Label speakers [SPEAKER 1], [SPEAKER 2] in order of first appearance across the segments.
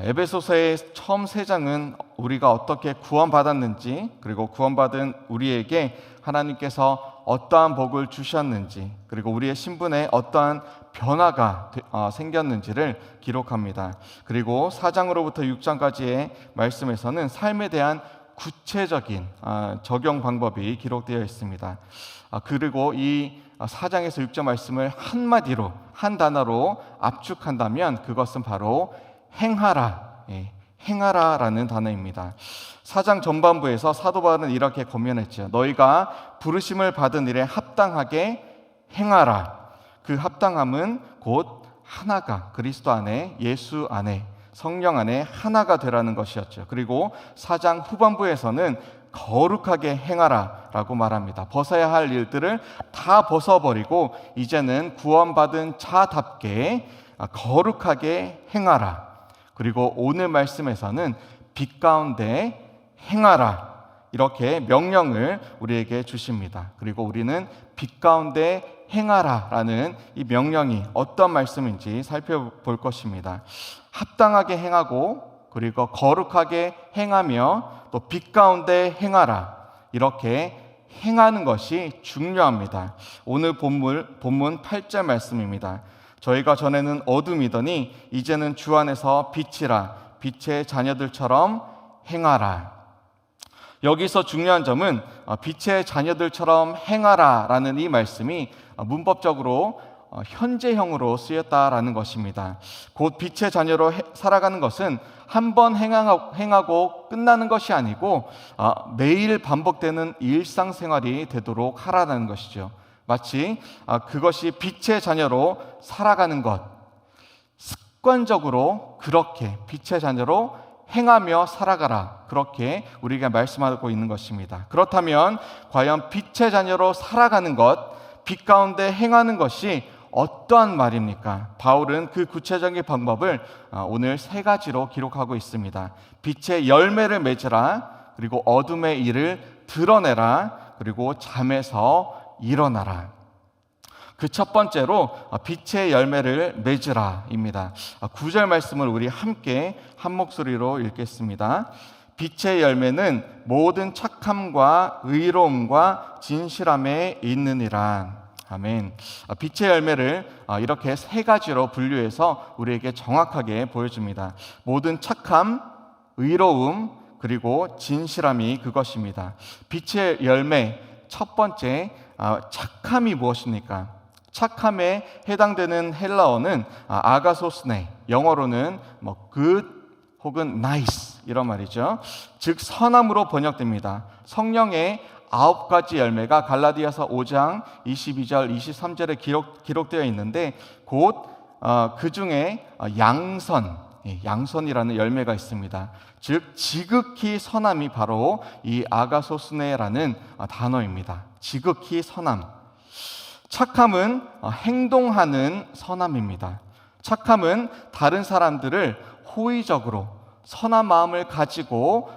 [SPEAKER 1] 에베소서의 처음 3장은 우리가 어떻게 구원받았는지, 그리고 구원받은 우리에게 하나님께서 어떠한 복을 주셨는지, 그리고 우리의 신분에 어떠한 변화가 생겼는지를 기록합니다. 그리고 4장으로부터 6장까지의 말씀에서는 삶에 대한 구체적인 적용 방법이 기록되어 있습니다. 그리고 이 4장에서 6장 말씀을 한마디로, 한 단어로 압축한다면 그것은 바로 행하라, 행하라라는 단어입니다. 4장 전반부에서 사도 바울은 이렇게 권면했죠. 너희가 부르심을 받은 일에 합당하게 행하라. 그 합당함은 곧 하나가, 그리스도 안에, 예수 안에, 성령 안에 하나가 되라는 것이었죠. 그리고 4장 후반부에서는 거룩하게 행하라 라고 말합니다. 벗어야 할 일들을 다 벗어버리고 이제는 구원받은 자답게 거룩하게 행하라. 그리고 오늘 말씀에서는 빛 가운데 행하라, 이렇게 명령을 우리에게 주십니다. 그리고 우리는 빛 가운데 행하라 라는 이 명령이 어떤 말씀인지 살펴볼 것입니다. 합당하게 행하고, 그리고 거룩하게 행하며, 또 빛 가운데 행하라, 이렇게 행하는 것이 중요합니다. 오늘 본문 8절 말씀입니다. 저희가 전에는 어둠이더니 이제는 주 안에서 빛이라, 빛의 자녀들처럼 행하라. 여기서 중요한 점은 빛의 자녀들처럼 행하라 라는 이 말씀이 문법적으로 현재형으로 쓰였다라는 것입니다. 곧 빛의 자녀로 살아가는 것은 한 번 행하고 끝나는 것이 아니고 매일 반복되는 일상생활이 되도록 하라는 것이죠. 마치 그것이 빛의 자녀로 살아가는 것, 습관적으로 그렇게 빛의 자녀로 행하며 살아가라, 그렇게 우리가 말씀하고 있는 것입니다. 그렇다면 과연 빛의 자녀로 살아가는 것, 빛 가운데 행하는 것이 어떠한 말입니까? 바울은 그 구체적인 방법을 오늘 3가지로 기록하고 있습니다. 빛의 열매를 맺으라, 그리고 어둠의 일을 드러내라, 그리고 잠에서 일어나라. 그 첫 번째로 빛의 열매를 맺으라입니다. 9절 말씀을 우리 함께 한 목소리로 읽겠습니다. 빛의 열매는 모든 착함과 의로움과 진실함에 있느니라. 아멘. 빛의 열매를 이렇게 3가지로 분류해서 우리에게 정확하게 보여줍니다. 모든 착함, 의로움, 그리고 진실함이 그것입니다. 빛의 열매, 첫 번째, 착함이 무엇입니까? 착함에 해당되는 헬라어는 아가소스네, 영어로는 good 혹은 nice 이런 말이죠. 즉 선함으로 번역됩니다. 성령의 9가지 열매가 갈라디아서 5장 22절 23절에 기록되어 있는데 곧 그 중에 양선이라는 열매가 있습니다. 즉 지극히 선함이 바로 이 아가소스네라는 단어입니다. 지극히 선함. 착함은 행동하는 선함입니다. 착함은 다른 사람들을 호의적으로 선한 마음을 가지고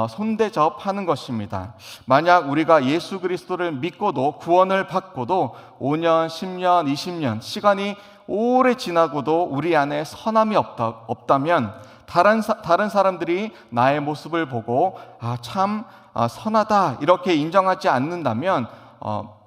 [SPEAKER 1] 손대접하는 것입니다. 만약 우리가 예수 그리스도를 믿고도 구원을 받고도 5년, 10년, 20년 시간이 오래 지나고도 우리 안에 선함이 없다면 다른 사람들이 나의 모습을 보고 참 선하다 이렇게 인정하지 않는다면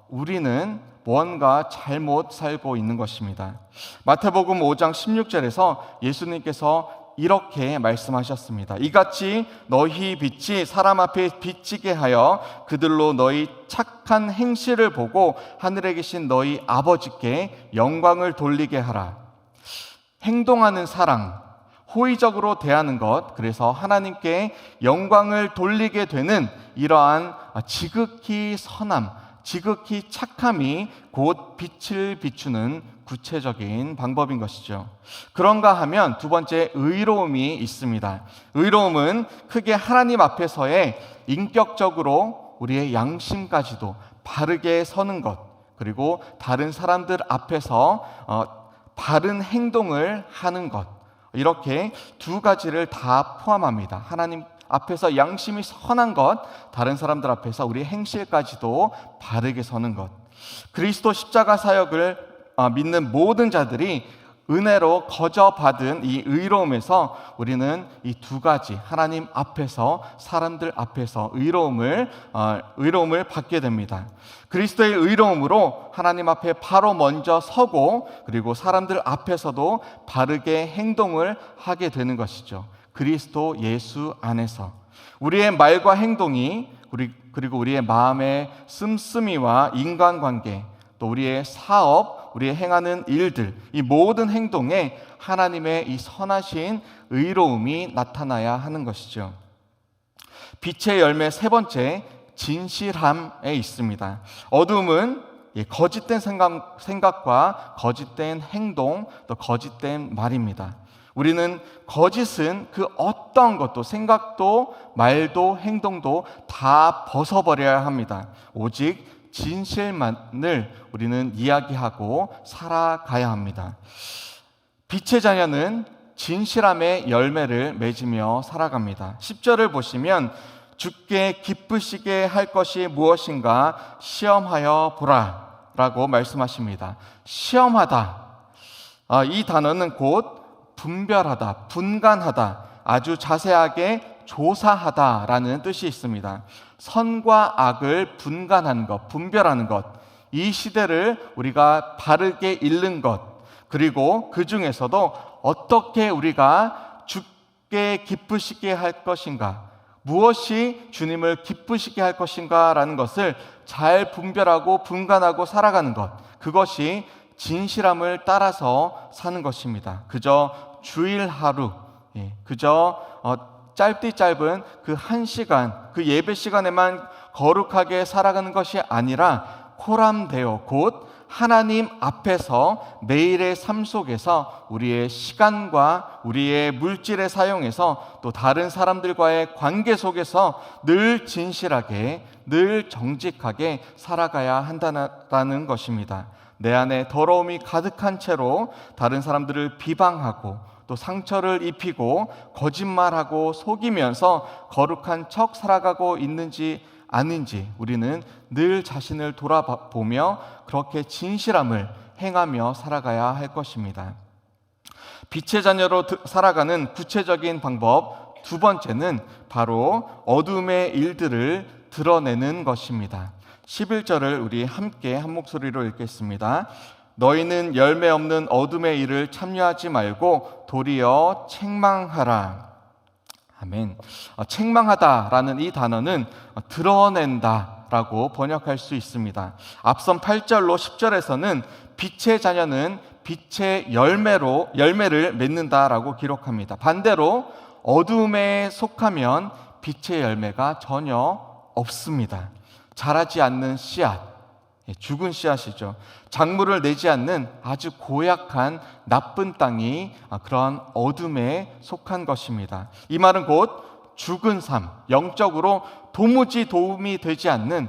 [SPEAKER 1] 우리는 뭔가 잘못 살고 있는 것입니다. 마태복음 5장 16절에서 예수님께서 이렇게 말씀하셨습니다. 이같이 너희 빛이 사람 앞에 비치게 하여 그들로 너희 착한 행실을 보고 하늘에 계신 너희 아버지께 영광을 돌리게 하라. 행동하는 사랑, 호의적으로 대하는 것, 그래서 하나님께 영광을 돌리게 되는 이러한 지극히 선함, 지극히 착함이 곧 빛을 비추는 구체적인 방법인 것이죠. 그런가 하면 두 번째, 의로움이 있습니다. 의로움은 크게 하나님 앞에서의 인격적으로 우리의 양심까지도 바르게 서는 것, 그리고 다른 사람들 앞에서 바른 행동을 하는 것, 이렇게 2가지를 다 포함합니다. 하나님 앞에서 양심이 선한 것, 다른 사람들 앞에서 우리 행실까지도 바르게 서는 것. 그리스도 십자가 사역을 믿는 모든 자들이 은혜로 거저 받은 이 의로움에서 우리는 이 두 가지, 하나님 앞에서 사람들 앞에서 의로움을 받게 됩니다. 그리스도의 의로움으로 하나님 앞에 바로 먼저 서고, 그리고 사람들 앞에서도 바르게 행동을 하게 되는 것이죠. 그리스도 예수 안에서 우리의 말과 행동이, 그리고 우리의 마음의 씀씀이와 인간관계, 또 우리의 사업, 우리의 행하는 일들, 이 모든 행동에 하나님의 이 선하신 의로움이 나타나야 하는 것이죠. 빛의 열매 세 번째, 진실함에 있습니다. 어둠은 거짓된 생각과 거짓된 행동, 또 거짓된 말입니다. 우리는 거짓은 그 어떤 것도, 생각도 말도 행동도 다 벗어버려야 합니다. 오직 진실만을 우리는 이야기하고 살아가야 합니다. 빛의 자녀는 진실함의 열매를 맺으며 살아갑니다. 10절을 보시면 주께 기쁘시게 할 것이 무엇인가 시험하여 보라 라고 말씀하십니다. 시험하다, 이 단어는 곧 분별하다, 분간하다, 아주 자세하게 조사하다라는 뜻이 있습니다. 선과 악을 분간하는 것, 분별하는 것, 이 시대를 우리가 바르게 읽는 것, 그리고 그 중에서도 어떻게 우리가 주께 기쁘시게 할 것인가, 무엇이 주님을 기쁘시게 할 것인가 라는 것을 잘 분별하고 분간하고 살아가는 것, 그것이 진실함을 따라서 사는 것입니다. 그저 주일 하루, 그저 짧디 짧은 그 한 시간, 그 예배 시간에만 거룩하게 살아가는 것이 아니라 코람데오, 곧 하나님 앞에서 매일의 삶 속에서 우리의 시간과 우리의 물질을 사용해서 또 다른 사람들과의 관계 속에서 늘 진실하게, 늘 정직하게 살아가야 한다는 것입니다. 내 안에 더러움이 가득한 채로 다른 사람들을 비방하고 또 상처를 입히고 거짓말하고 속이면서 거룩한 척 살아가고 있는지 아닌지 우리는 늘 자신을 돌아보며 그렇게 진실함을 행하며 살아가야 할 것입니다. 빛의 자녀로 살아가는 구체적인 방법 두 번째는 바로 어둠의 일들을 드러내는 것입니다. 11절을 우리 함께 한 목소리로 읽겠습니다. 너희는 열매 없는 어둠의 일을 참여하지 말고 도리어 책망하라. 아멘. 책망하다라는 이 단어는 드러낸다라고 번역할 수 있습니다. 앞선 8절로 10절에서는 빛의 자녀는 빛의 열매를 맺는다라고 기록합니다. 반대로 어둠에 속하면 빛의 열매가 전혀 없습니다. 자라지 않는 씨앗, 죽은 씨앗이죠. 작물을 내지 않는 아주 고약한 나쁜 땅이 그러한 어둠에 속한 것입니다. 이 말은 곧 죽은 삶, 영적으로 도무지 도움이 되지 않는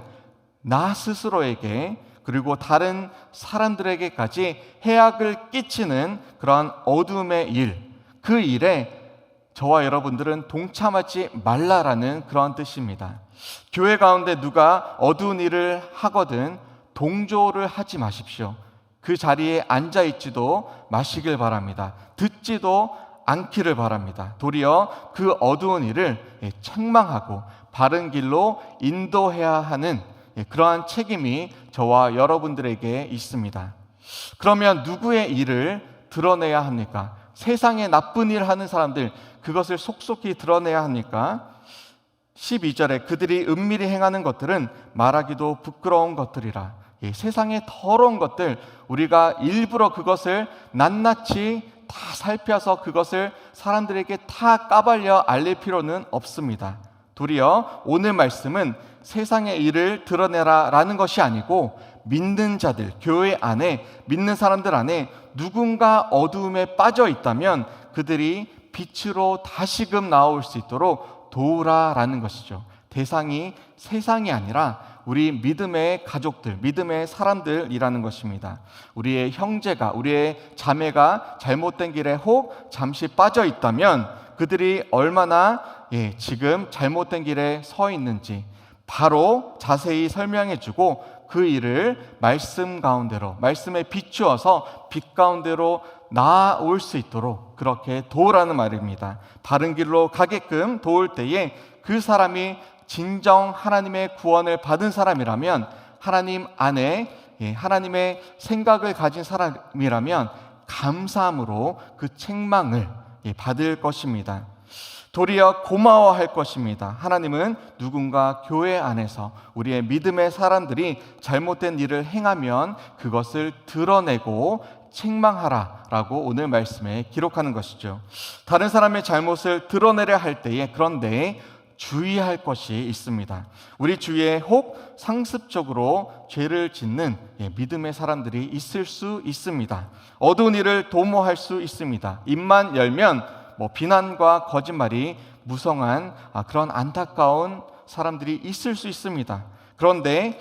[SPEAKER 1] 나 스스로에게 그리고 다른 사람들에게까지 해악을 끼치는 그러한 어둠의 일, 그 일에 저와 여러분들은 동참하지 말라라는 그런 뜻입니다. 교회 가운데 누가 어두운 일을 하거든 동조를 하지 마십시오. 그 자리에 앉아 있지도 마시길 바랍니다. 듣지도 않기를 바랍니다. 도리어 그 어두운 일을 책망하고 바른 길로 인도해야 하는 그러한 책임이 저와 여러분들에게 있습니다. 그러면 누구의 일을 드러내야 합니까? 세상에 나쁜 일 하는 사람들, 그것을 속속히 드러내야 합니까? 12절에 그들이 은밀히 행하는 것들은 말하기도 부끄러운 것들이라. 세상의 더러운 것들, 우리가 일부러 그것을 낱낱이 다 살펴서 그것을 사람들에게 다 까발려 알릴 필요는 없습니다. 도리어 오늘 말씀은 세상의 일을 드러내라 라는 것이 아니고 믿는 자들, 교회 안에, 믿는 사람들 안에 누군가 어두움에 빠져 있다면 그들이 빛으로 다시금 나올 수 있도록 도우라라는 것이죠. 대상이 세상이 아니라 우리 믿음의 가족들, 믿음의 사람들이라는 것입니다. 우리의 형제가, 우리의 자매가 잘못된 길에 혹 잠시 빠져 있다면 그들이 얼마나 지금 잘못된 길에 서 있는지 바로 자세히 설명해주고 그 일을 말씀 가운데로, 말씀에 비추어서 빛 가운데로 나아올 수 있도록 그렇게 도우라는 말입니다. 바른 길로 가게끔 도울 때에 그 사람이 진정 하나님의 구원을 받은 사람이라면, 하나님 안에 하나님의 생각을 가진 사람이라면 감사함으로 그 책망을 받을 것입니다. 도리어 고마워할 것입니다. 하나님은 누군가 교회 안에서 우리의 믿음의 사람들이 잘못된 일을 행하면 그것을 드러내고 책망하라 라고 오늘 말씀에 기록하는 것이죠. 다른 사람의 잘못을 드러내려 할 때에 그런데 주의할 것이 있습니다. 우리 주위에 혹 상습적으로 죄를 짓는 믿음의 사람들이 있을 수 있습니다. 어두운 일을 도모할 수 있습니다. 입만 열면 비난과 거짓말이 무성한 그런 안타까운 사람들이 있을 수 있습니다. 그런데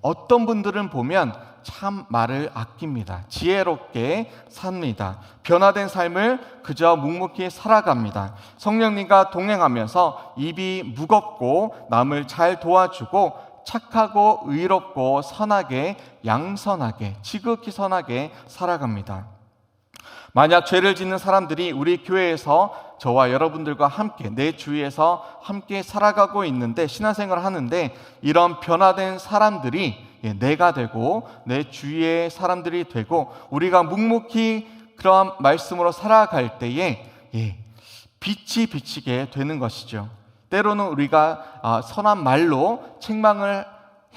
[SPEAKER 1] 어떤 분들은 보면 참 말을 아낍니다. 지혜롭게 삽니다. 변화된 삶을 그저 묵묵히 살아갑니다. 성령님과 동행하면서 입이 무겁고 남을 잘 도와주고 착하고 의롭고 선하게 양선하게 지극히 선하게 살아갑니다. 만약 죄를 짓는 사람들이 우리 교회에서 저와 여러분들과 함께 내 주위에서 함께 살아가고 있는데, 신앙생활을 하는데 이런 변화된 사람들이 내가 되고 내 주위의 사람들이 되고 우리가 묵묵히 그런 말씀으로 살아갈 때에 빛이 비치게 되는 것이죠. 때로는 우리가 선한 말로 책망을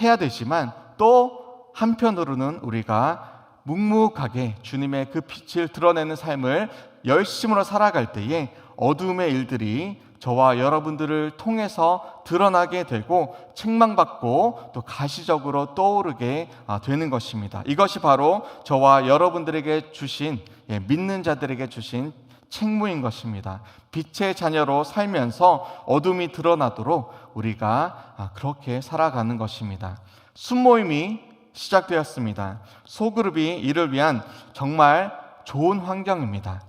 [SPEAKER 1] 해야 되지만 또 한편으로는 우리가 묵묵하게 주님의 그 빛을 드러내는 삶을 열심으로 살아갈 때에 어두움의 일들이 저와 여러분들을 통해서 드러나게 되고 책망받고 또 가시적으로 떠오르게 되는 것입니다. 이것이 바로 저와 여러분들에게 주신, 믿는 자들에게 주신 책무인 것입니다. 빛의 자녀로 살면서 어둠이 드러나도록 우리가 그렇게 살아가는 것입니다. 순모임이 시작되었습니다. 소그룹이 이를 위한 정말 좋은 환경입니다.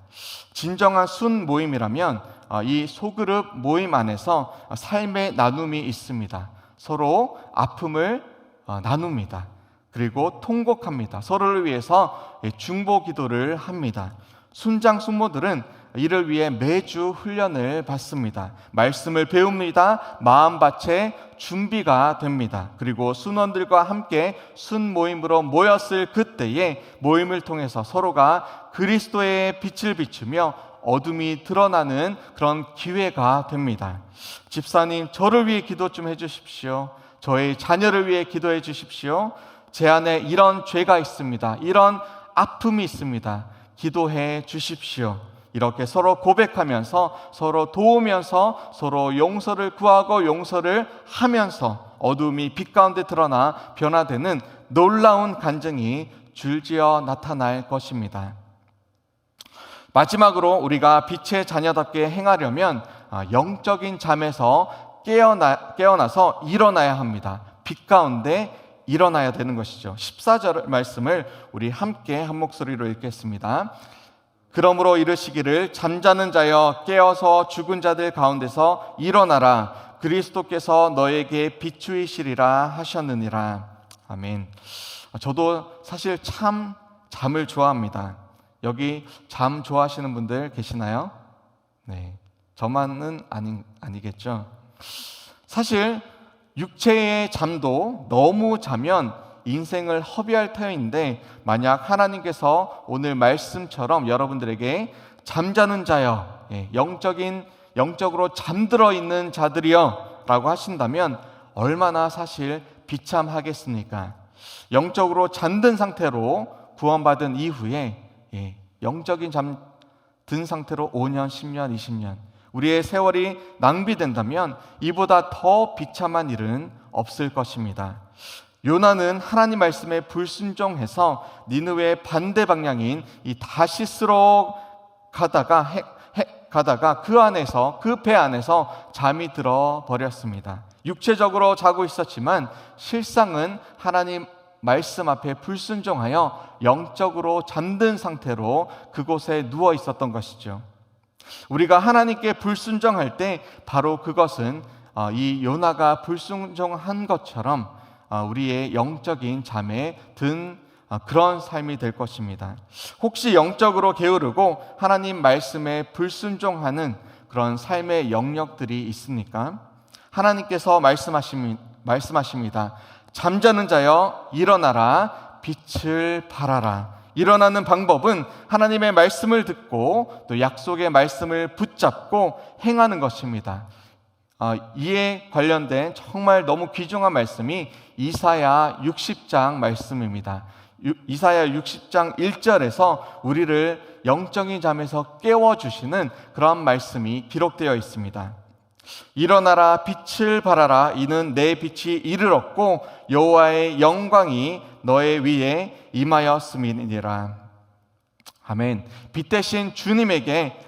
[SPEAKER 1] 진정한 순모임이라면 이 소그룹 모임 안에서 삶의 나눔이 있습니다. 서로 아픔을 나눕니다. 그리고 통곡합니다. 서로를 위해서 중보 기도를 합니다. 순장 순모들은 이를 위해 매주 훈련을 받습니다. 말씀을 배웁니다. 마음밭에 준비가 됩니다. 그리고 순원들과 함께 순모임으로 모였을 그때에 모임을 통해서 서로가 그리스도의 빛을 비추며 어둠이 드러나는 그런 기회가 됩니다. 집사님, 저를 위해 기도 좀 해주십시오. 저의 자녀를 위해 기도해 주십시오. 제 안에 이런 죄가 있습니다. 이런 아픔이 있습니다. 기도해 주십시오. 이렇게 서로 고백하면서 서로 도우면서 서로 용서를 구하고 용서를 하면서 어둠이 빛 가운데 드러나 변화되는 놀라운 간증이 줄지어 나타날 것입니다. 마지막으로 우리가 빛의 자녀답게 행하려면 영적인 잠에서 깨어나서 일어나야 합니다. 빛 가운데 일어나야 되는 것이죠. 14절 말씀을 우리 함께 한 목소리로 읽겠습니다. 그러므로 이르시기를 잠자는 자여 깨어서 죽은 자들 가운데서 일어나라. 그리스도께서 너에게 비추이시리라 하셨느니라. 아멘. 저도 사실 참 잠을 좋아합니다. 여기 잠 좋아하시는 분들 계시나요? 네, 저만은 아니겠죠. 사실 육체의 잠도 너무 자면 인생을 허비할 터인데, 만약 하나님께서 오늘 말씀처럼 여러분들에게 잠자는 자여, 영적으로 잠들어 있는 자들이여 라고 하신다면 얼마나 사실 비참하겠습니까? 영적으로 잠든 상태로 구원받은 이후에 영적인 잠든 상태로 5년, 10년, 20년 우리의 세월이 낭비된다면 이보다 더 비참한 일은 없을 것입니다. 요나는 하나님 말씀에 불순종해서 니느웨의 반대 방향인 이 다시스로 가다가 그 배 안에서 잠이 들어 버렸습니다. 육체적으로 자고 있었지만 실상은 하나님 말씀 앞에 불순종하여 영적으로 잠든 상태로 그곳에 누워 있었던 것이죠. 우리가 하나님께 불순종할 때 바로 그것은 이 요나가 불순종한 것처럼 우리의 영적인 잠에 든 그런 삶이 될 것입니다. 혹시 영적으로 게으르고 하나님 말씀에 불순종하는 그런 삶의 영역들이 있습니까? 하나님께서 말씀하십니다. 잠자는 자여 일어나라, 빛을 발하라. 일어나는 방법은 하나님의 말씀을 듣고 또 약속의 말씀을 붙잡고 행하는 것입니다. 이에 관련된 정말 너무 귀중한 말씀이 이사야 60장 말씀입니다. 이사야 60장 1절에서 우리를 영적인 잠에서 깨워주시는 그런 말씀이 기록되어 있습니다. 일어나라, 빛을 발하라. 이는 내 빛이 이르렀고 여호와의 영광이 너의 위에 임하였음이니라. 아멘. 빛 대신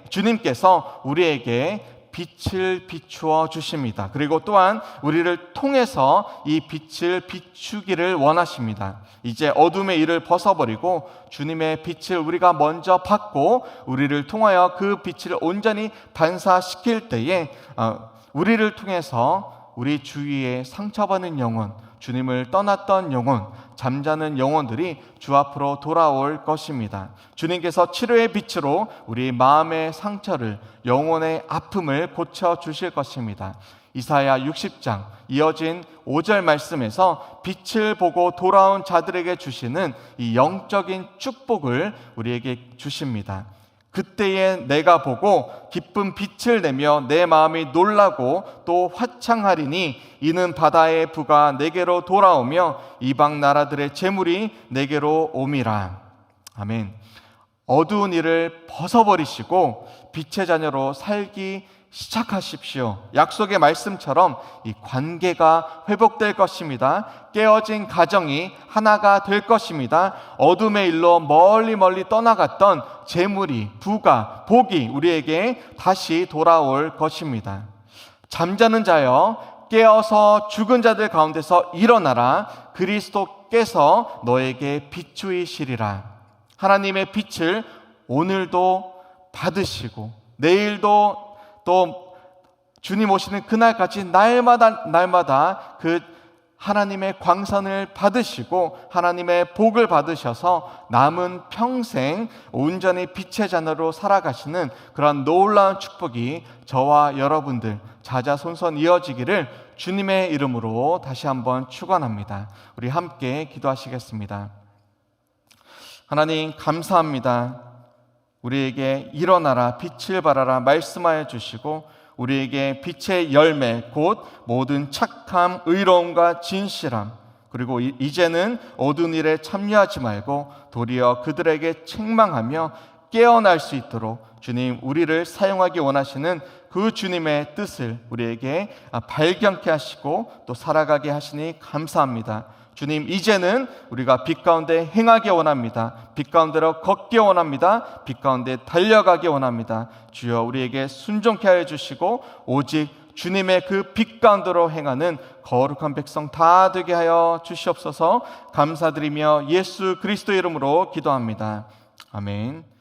[SPEAKER 1] 주님께서 우리에게 빛을 비추어 주십니다. 그리고 또한 우리를 통해서 이 빛을 비추기를 원하십니다. 이제 어둠의 일을 벗어버리고 주님의 빛을 우리가 먼저 받고 우리를 통하여 그 빛을 온전히 반사시킬 때에 우리를 통해서 우리 주위에 상처받는 영혼, 주님을 떠났던 영혼, 잠자는 영혼들이 주 앞으로 돌아올 것입니다. 주님께서 치료의 빛으로 우리 마음의 상처를, 영혼의 아픔을 고쳐주실 것입니다. 이사야 60장 이어진 5절 말씀에서 빛을 보고 돌아온 자들에게 주시는 이 영적인 축복을 우리에게 주십니다. 그때에 내가 보고 기쁜 빛을 내며 내 마음이 놀라고 또 화창하리니 이는 바다의 부가 내게로 돌아오며 이방 나라들의 재물이 내게로 옴이라. 아멘. 어두운 일을 벗어버리시고 빛의 자녀로 살기 시작하십시오. 약속의 말씀처럼 이 관계가 회복될 것입니다. 깨어진 가정이 하나가 될 것입니다. 어둠의 일로 멀리 떠나갔던 재물이, 부가, 복이 우리에게 다시 돌아올 것입니다. 잠자는 자여 깨어서 죽은 자들 가운데서 일어나라. 그리스도께서 너에게 비추이시리라. 하나님의 빛을 오늘도 받으시고 내일도 또 주님 오시는 그날까지 날마다 그 하나님의 광선을 받으시고 하나님의 복을 받으셔서 남은 평생 온전히 빛의 자녀로 살아가시는 그런 놀라운 축복이 저와 여러분들 자자손손 이어지기를 주님의 이름으로 다시 한번 축원합니다. 우리 함께 기도하시겠습니다. 하나님 감사합니다. 우리에게 일어나라, 빛을 발하라 말씀하여 주시고 우리에게 빛의 열매 곧 모든 착함, 의로움과 진실함, 그리고 이제는 어두운 일에 참여하지 말고 도리어 그들에게 책망하며 깨어날 수 있도록 주님 우리를 사용하기 원하시는 그 주님의 뜻을 우리에게 발견케 하시고 또 살아가게 하시니 감사합니다. 주님 이제는 우리가 빛 가운데 행하기 원합니다. 빛 가운데로 걷기 원합니다. 빛 가운데 달려가기 원합니다. 주여 우리에게 순종케 하여 주시고 오직 주님의 그 빛 가운데로 행하는 거룩한 백성 다 되게 하여 주시옵소서. 감사드리며 예수 그리스도 이름으로 기도합니다. 아멘.